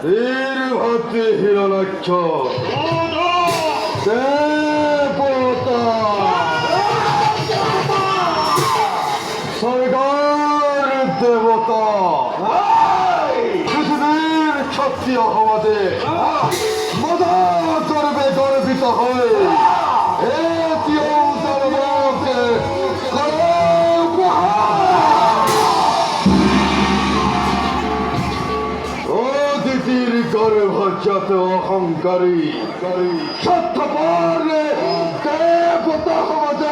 일화트 히라나켜 대보다 설가를 대보다 그들을 켰디어 하와데 마다 거르베 거르비타 하이 에티오 사르바테 거르바 어디들이 거르바차토 헝가리 샤타바레 대보다 하와데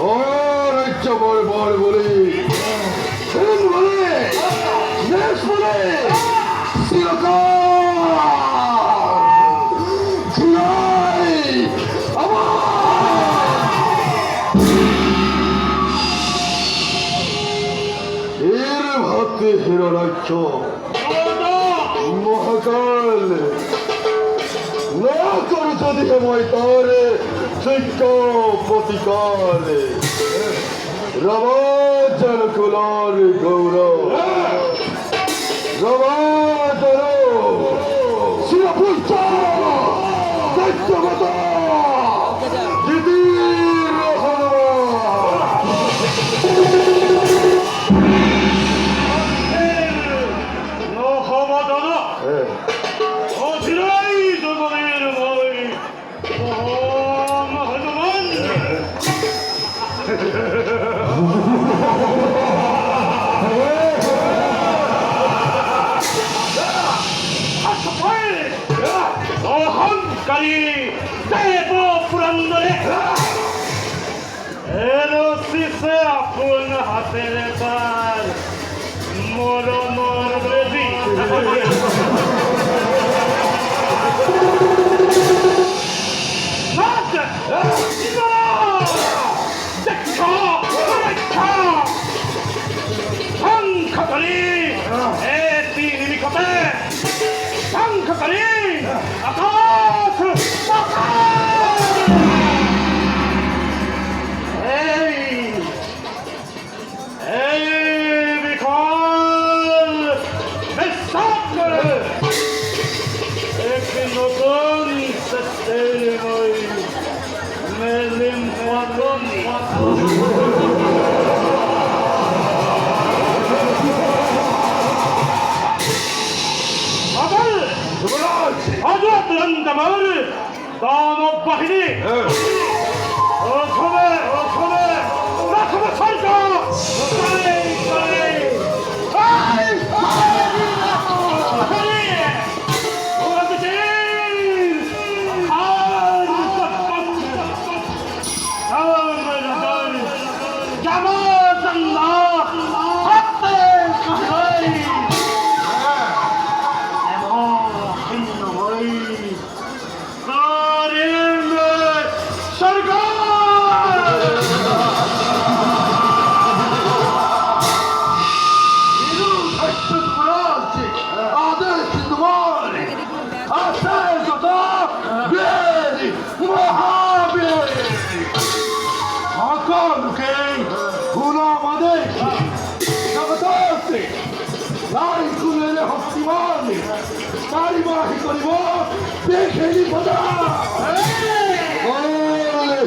어레짜 머리 그런 머리 네스 머리 시로카 지나이 아마 이름 하트 히라나켜 모하갈 나까로 저디게 모이타레 스이코 포티카레 라바자르 콜라르 গৌর 라바자르 시라푸타 দায়িত্বগত দিদির 대보 불안노래 에로시스 아픈 하테레반 모로모르비 맞다 이거라 데카 상카카리 에티니미코테 상카카리 아카스 아주 아들한다 마을 너너 바히니 어커메 나커메 살까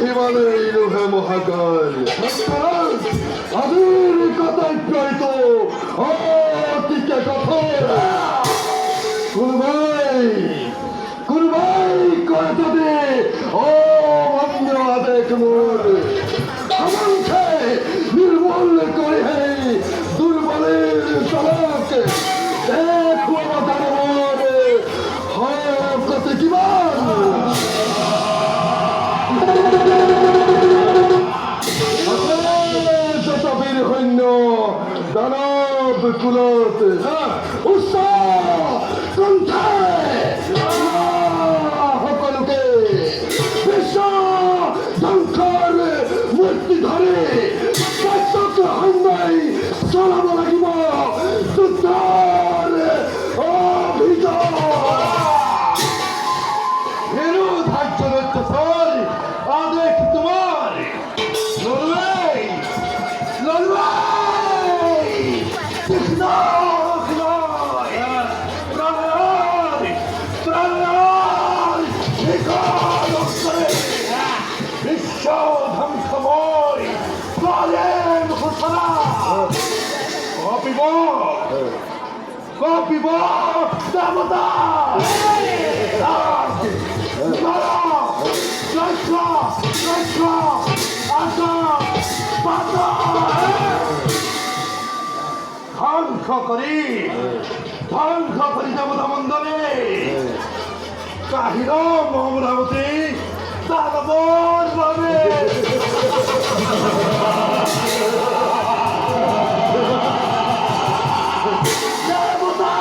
হিমালয় ইলুহে মহাকাল আদুর কথা ইপ্রাইত অতিকে কথা কুরবাই করে যদি ও অন্য আদেক মোর আমাকে নির্মূল করে হেই দুর্বলের চালক দেখো আমার হয় কত কিমান শতবীর সৈন্য দানৱ কুলত উচ্চ কণ্ঠাই সকলোকে বিশ্ব ধ্বংসৰ মূৰ্তি ধৰি কাৰ্যক সন্ধাই চলাব লাগিব যুদ্ধৰ অভিযান হেনো ধাৰ্য চল আদেশ তোমাৰ লড়াই কৃষ্ণ বিভব দেবতা ধ্বংস করি দেবতা মন্ডলে কাহির অমরাবতী দানবর ভাবে দেবতা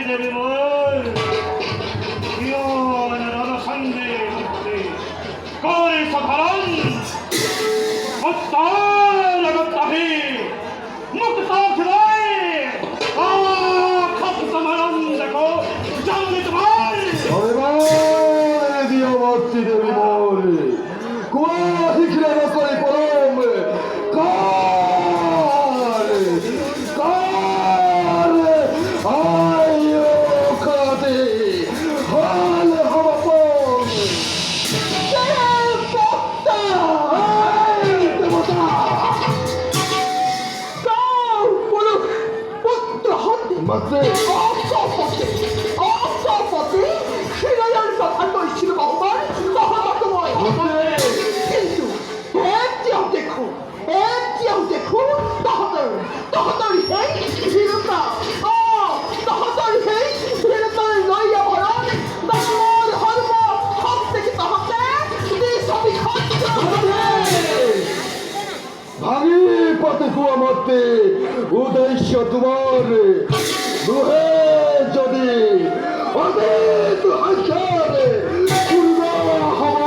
দেবী বল সঙ্গে করে সাধারণ মুক্তাহি দেখো জানি তোমার দিয়মূর্তি দেবী বল কুয়া শিখিলে নকরে পরম কার আয়ো কাতে হাল হবপন দেবতা দেবতা পুত্র হতে মাত্রে অসপতি শিলায়ার কথা কইছিল বাবার মহামতময় কিন্তু একটিও দেখো তহতর হেই ভীরতা তহতর হেই ভীরতার লইয়া ভরণ দামর হর্ম সব থেকে তহতে সবই খরচ ভাগি পথে কুয়া মতে উদ্দেশ্য তোমার দুহে যদি অতীত হাজারে পূর্ব হব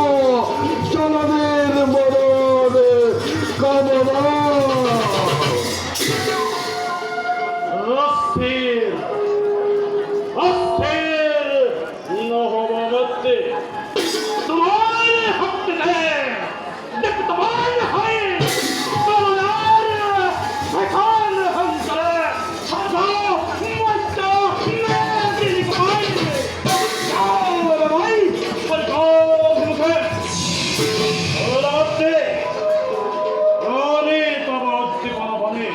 জনমের মরণ কামনা অস্থির নহবতে তোমার হত্যে দেখ তোমার হয় তোমার এখন হন্তরে সাধা মস্ত মেদিন কুমার যাও ভাই পরিকোষ মুখে ওলাতে ওরে তবত্তি বনে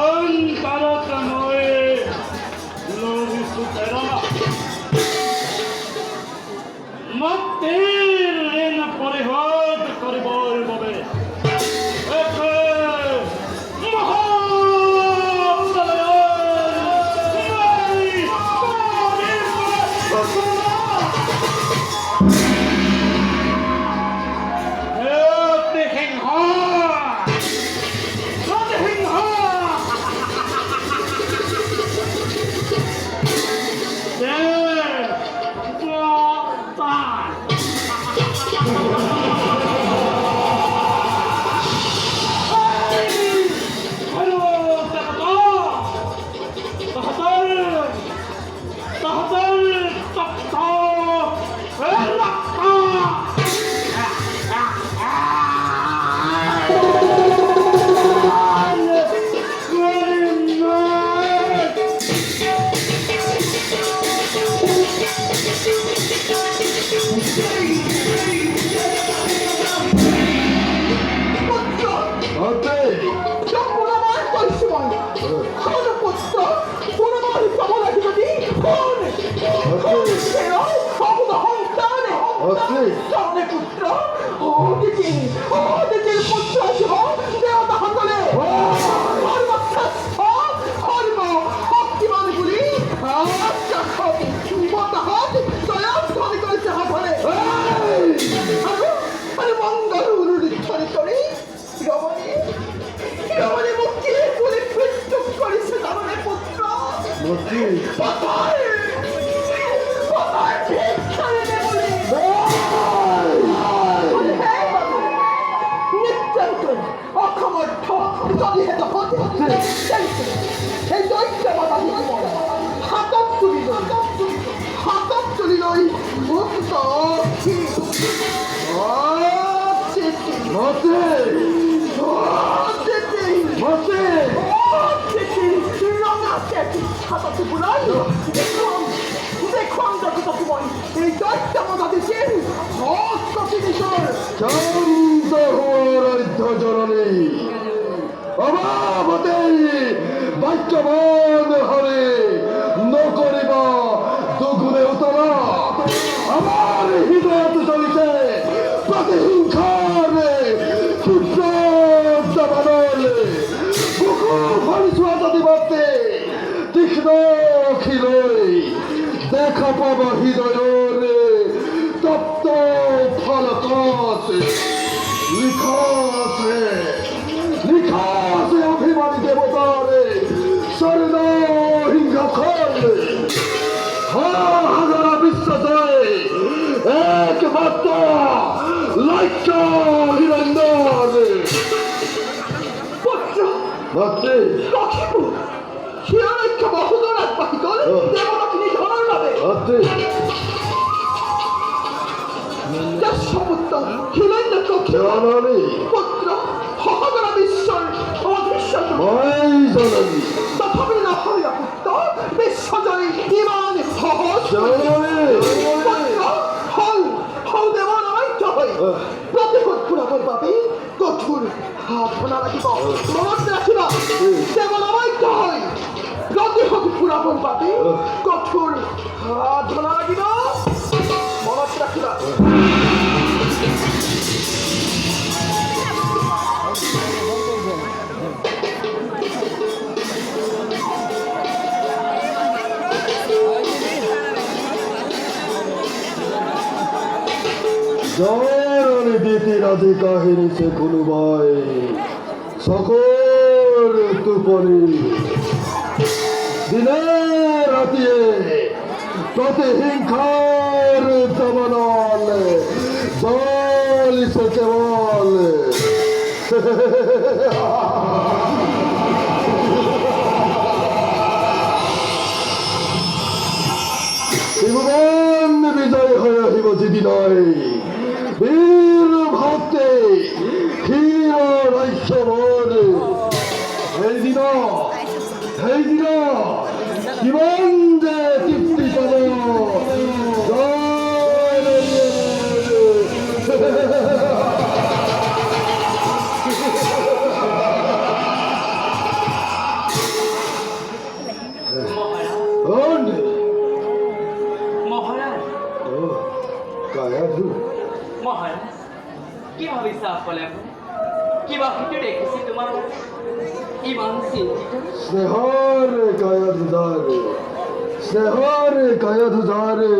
অন্তরত নয় লোভি সুতেরা মতের ঋণ পরিশোধ করিবই বাবে অক্ষমর্থ যদি হেতু হতে এই দৈত্য বাধা দিতে 맞지? 어쨌든 맞지? 어쨌든 롱아스테티 하다트 불라이 내 광자 그것도 이 딸때마다 대신 어떻게니셔 전사호라리 터져라니 아마 못해 맞자만 하리 너거리바 누구네 웃더라 아마리 히도야트 저기세 빠데 흉카레 춥사다바나레 부쿠 파리수하다디 맞대 디히도 키로이 내카파바 히도요레 답도 파라카세 리카세 앞에만이 되보다래 사르노 흰가칼레 하하가라 비싸다이 에케 맞다 라이카 히란다네 뭐죠? 맞지? 너키부 히라이카 마호도라 빠이건 내모나키니 전할라베 맞지? 야서부터 히라이나 거키 전하니 뭐죠? 허하가라 미션 미션 마이사나니 나 터미나 허리야부터 미션전이 이만 허허 전하니 Protecon pura por papi, kotur, hapona lagi bo, monot lagi bo, demona mai toy. Protecon pura por papi, kotur, hapona lagi bo, monot lagi bo. জয়রণে দিতি রাধে কাহিনী সে কোনো ভাই সকল তুপরি দিনে রাতিয়ে প্রতি হিংখার দমনল জল সে কেবল ত্রিভুবন বিজয় হয়ে আহিব যেদিনই বীর ভক্তে ক্ষীর রাজ্যবর সেইদিন জীবন যে তৃপ্তি পাব মহারাজ কায়াধু মহারাজ কিভাবে সাফ করলেন কিভাবে রেখেছি তোমার ইমান চিন্তিত স্নেহরে কায়াধুধারে